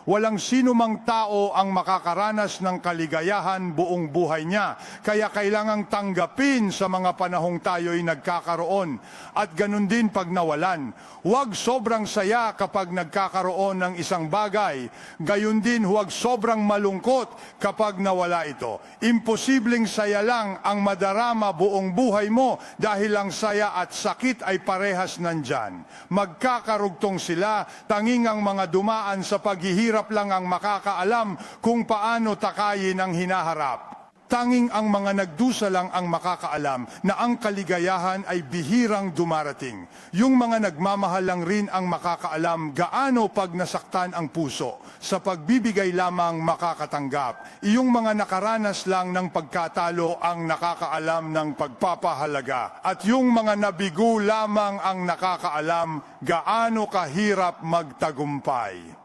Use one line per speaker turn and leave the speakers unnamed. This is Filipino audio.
Walang sino mang tao ang makakaranas ng kaligayahan buong buhay niya. Kaya kailangang tanggapin sa mga panahong tayo'y nagkakaroon. At ganun din pag nawalan. Huwag sobrang saya kapag nagkakaroon ng isang bagay. Gayun din huwag sobrang malungkot kapag nawala ito. Imposibleng saya lang ang madarama buong buhay mo dahil ang saya at sakit ay parehas nandyan. Magkakarugtong sila, tanging ang mga dumaan sa paghihirap lang ang makakaalam kung paano takayin ang hinaharap. Tanging ang mga nagdusa lang ang makakaalam na ang kaligayahan ay bihirang dumarating. Yung mga nagmamahal lang rin ang makakaalam gaano pag nasaktan ang puso. Sa pagbibigay lamang makakatanggap. Iyong mga nakaranas lang ng pagkatalo ang nakakaalam ng pagpapahalaga. At yung mga nabigo lamang ang nakakaalam gaano kahirap magtagumpay.